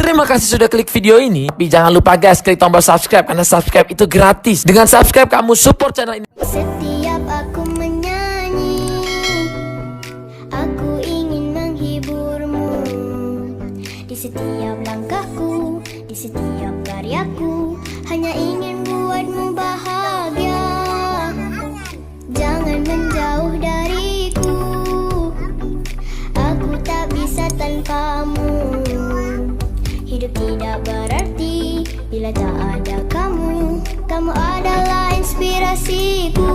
Terima kasih sudah klik video ini. Tapi jangan lupa guys, klik tombol subscribe karena subscribe itu gratis. Dengan subscribe kamu support channel ini. Setiap aku menyanyi, aku ingin menghiburmu. Di setiap langkahku, di setiap karyaku, hanya ingin buatmu bahagia. Jangan menjauh dariku, aku tak bisa tanpamu. Hidup tidak berarti bila tak ada kamu. Kamu adalah inspirasiku.